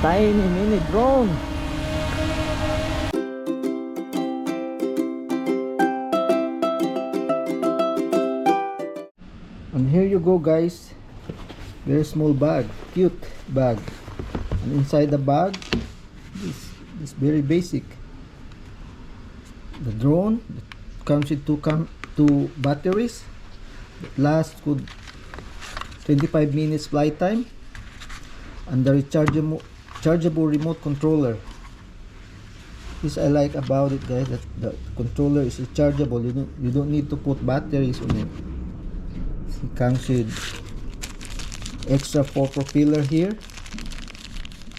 tiny mini drone. And here you go, guys. Very small bag, cute bag. And inside the bag, this very basic. The drone comes with two batteries that last good 25 minutes flight time, and the rechargeable remote controller. This I like about it, guys, that the controller is rechargeable. You don't need to put batteries on it. It comes with extra 4 propeller here,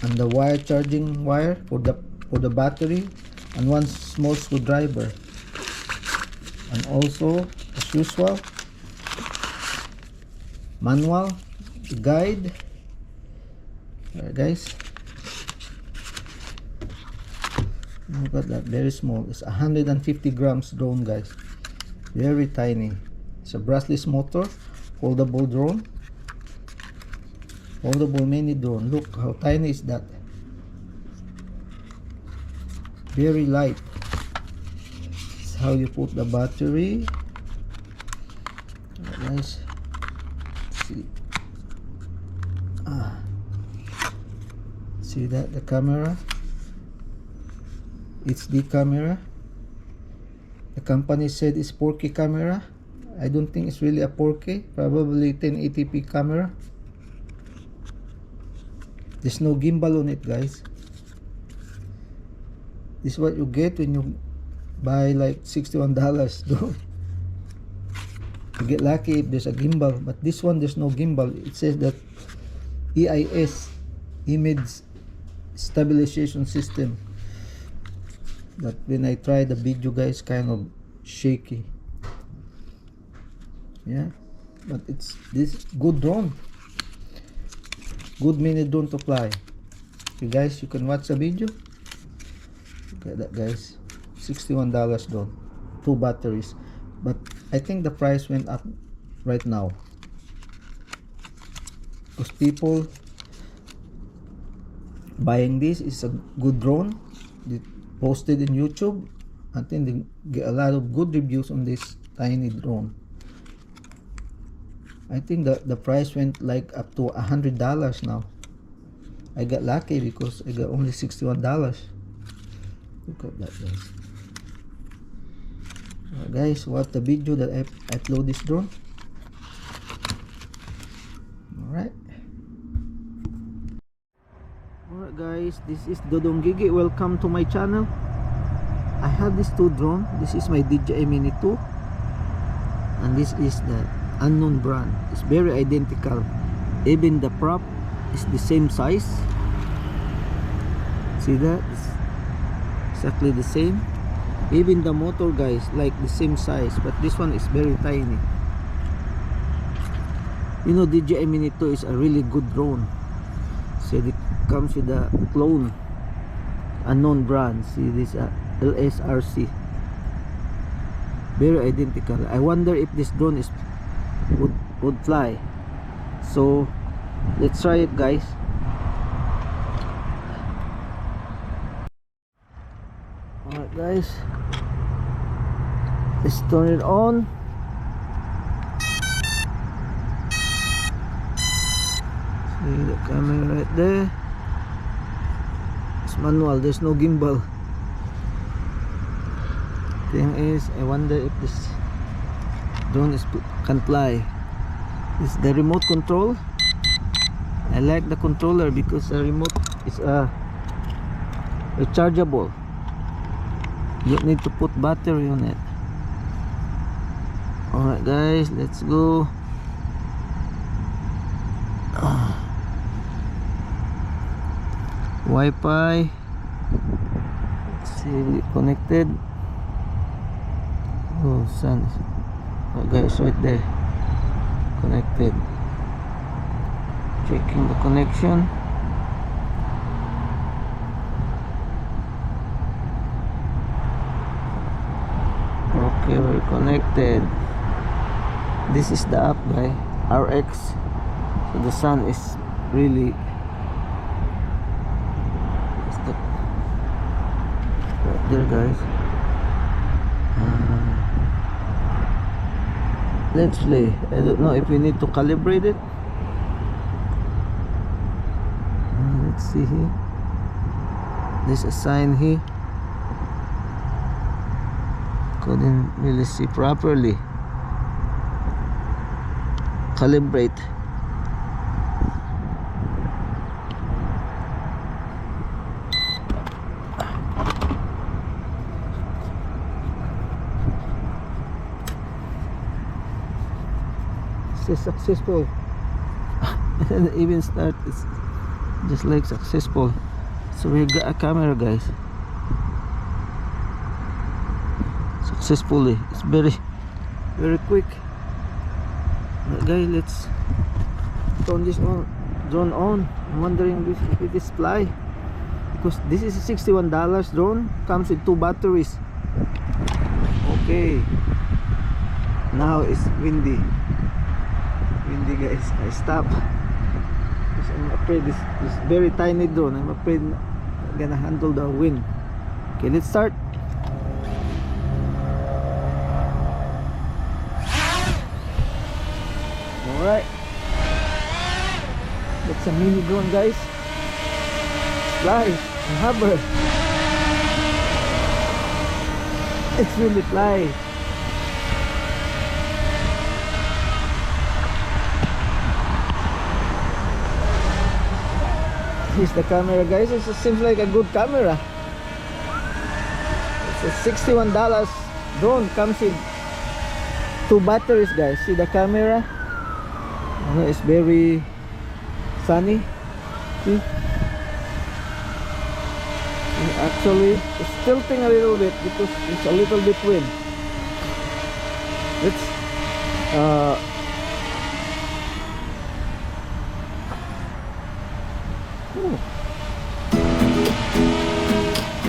and the charging wire for the battery, and one small screwdriver, and also as usual manual, guide. Alright, guys, look at that, very small. It's 150 grams drone, guys, very tiny. It's a brushless motor, foldable drone, foldable mini drone. Look how tiny is that, very light. This is how you put the battery. Alright, guys, see, see that, the camera, it's the camera. The company said it's 4K camera. I don't think it's really a 4K, probably 1080p camera. There's no gimbal on it, guys. This is what you get when you buy like $61 though. You get lucky if there's a gimbal, but this one there's no gimbal. It says that EIS, image stabilization system, but when I try the video, guys, kind of shaky. Yeah, but it's this good drone, good mini drone to fly. You guys, you can watch the video. Look at that, guys, $61 drone, 2 batteries. But I think the price went up right now because people buying this is a good drone. They posted in YouTube. I think they get a lot of good reviews on this tiny drone. I think the price went like up to $100 now. I got lucky because I got only $61. Look at that, guys. Guys, watch the video that I upload this drone. Alright, guys, this is Dodong Gigi. Welcome to my channel. I have this 2 drone. This is my DJI Mini 2, and this is the unknown brand. It's very identical. Even the prop is the same size. See that? It's exactly the same. Even the motor, guys, like the same size, but this one is very tiny. You know, DJI Mini 2 is a really good drone. So it comes with a clone, unknown brand. See this LSRC, very identical. I wonder if this drone is would fly. So let's try it, guys. Alright, guys, let's turn it on. See the camera right there. It's manual, there's no gimbal. Thing is, I wonder if this drone can fly. This is the remote control. I like the controller because the remote is rechargeable. You don't need to put battery on it. Alright, guys, let's go. Wi-Fi. Let's see, we connected. Oh, sun. Oh, guys, right there. Connected. Checking the connection. Okay, we're connected. This is the app, guy, RX. So the sun is really there, guys. Let's play. I don't know if we need to calibrate it. Let's see here. There's a sign here. Couldn't really see properly. Calibrate. It's successful. And even start, it's just like successful. So we got a camera, guys. Successfully. It's very quick. Guys, let's turn this on, drone on. I'm wondering if it is fly, because this is $61 drone, comes with 2 batteries. Okay, now it's windy, guys. I stop because I'm afraid this very tiny drone. I'm afraid I'm gonna handle the wind. Okay, let's start. Alright, that's a mini drone, guys. Fly and hover. It's really fly. Here's the camera, guys. It seems like a good camera. It's a $61 drone, comes with 2 batteries, guys. See the camera? It's very sunny. See? And actually, it's tilting a little bit because it's a little bit wind. Let's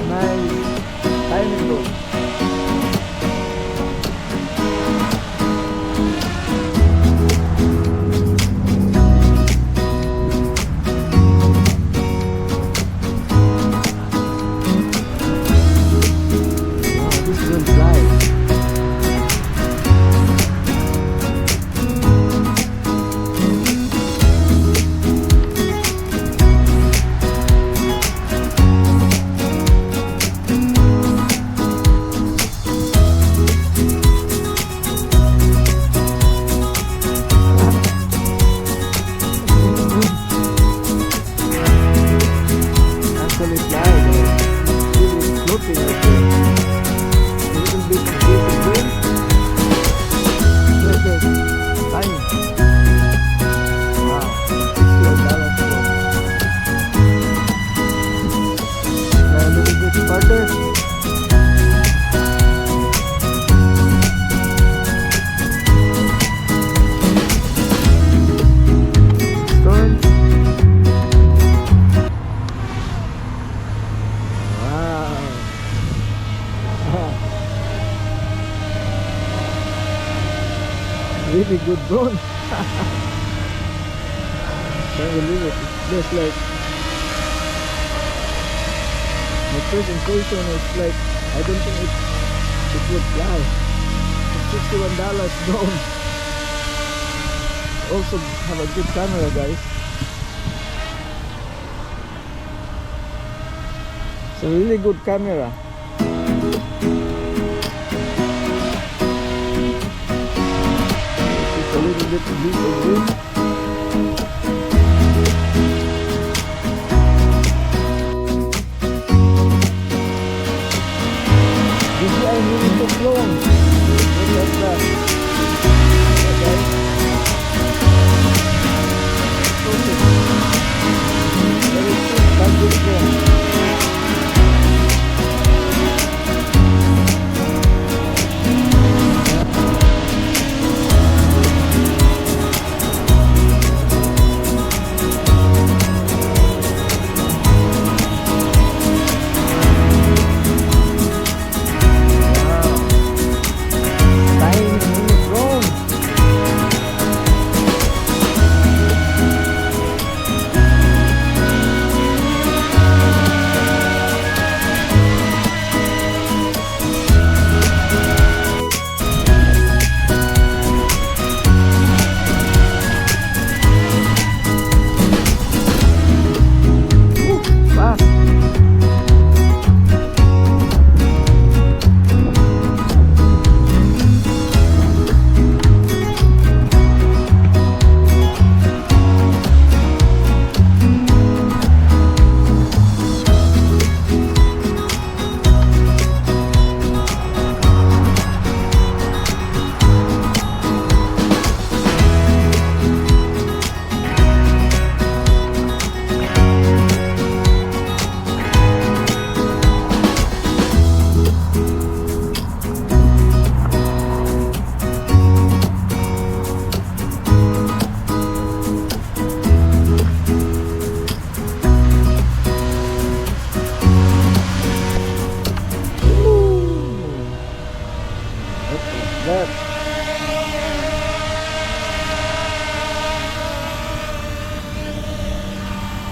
nice timing drone. Really good drone. Can't believe it. It's just like my first impression is like I don't think it would fly. It's $61 drone. Also have a good camera, guys. It's a really good camera. A little bit of wind. This guy really took long. Look at that. Okay. Very quick, that's good drone.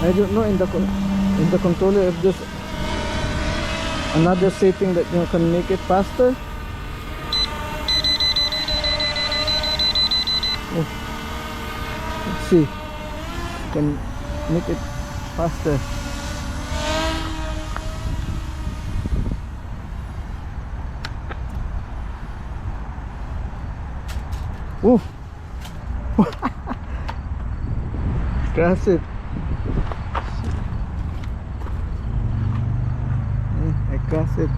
I don't know in the controller if there's another setting that you can make it faster. Oh. Let's see. You can make it faster. Oh. Crash it. I crash it.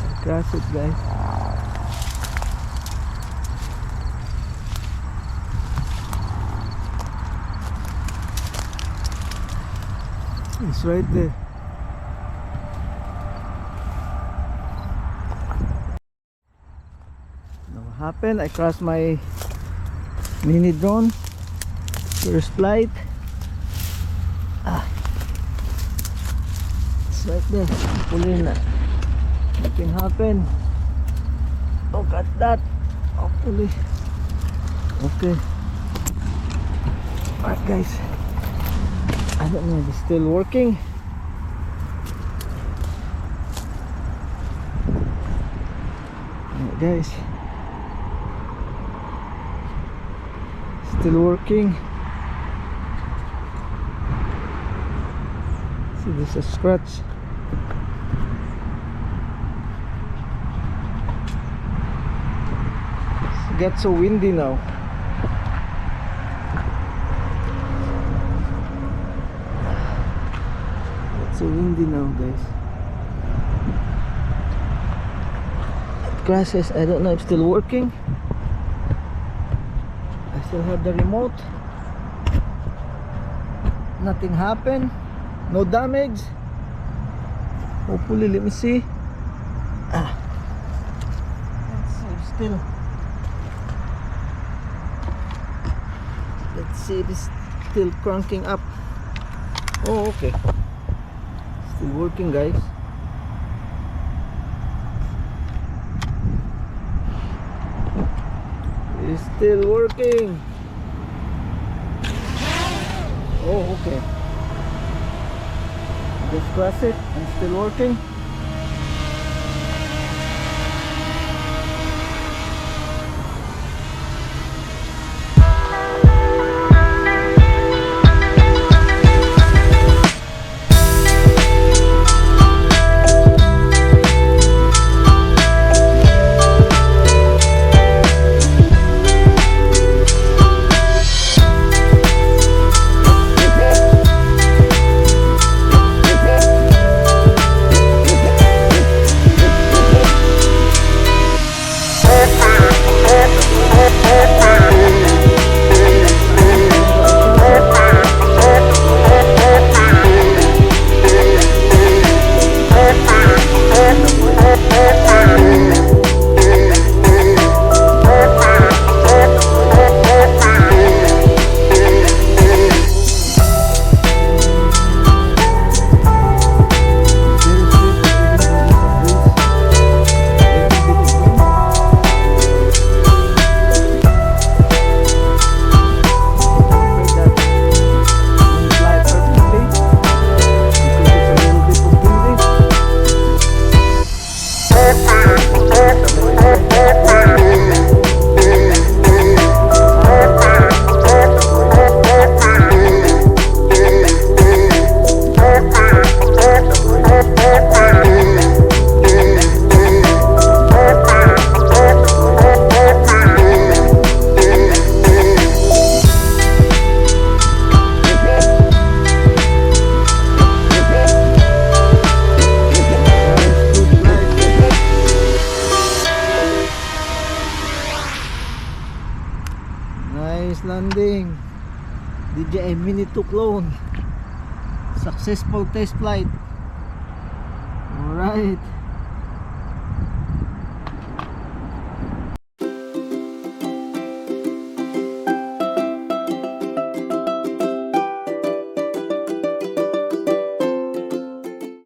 I crash it, guys. It's right there. What happened? I crashed my mini drone. First flight. It's right there. Hopefully nothing happened. Oh, got that. Hopefully. Okay. Alright, guys. I don't know if it's still working. Alright, guys. Still working. See, there's a scratch. It gets so windy now. It's so windy now, guys. It crashes. I don't know if it's still working. I still have the remote. Nothing happened. No damage. Hopefully, let me see. Let's see if still. Let's see if it's still cranking up. Oh, okay. Still working, guys. It's still working. Oh, okay. Just press it and still working. Nice landing. DJI Mini 2 clone. Successful test flight. Alright.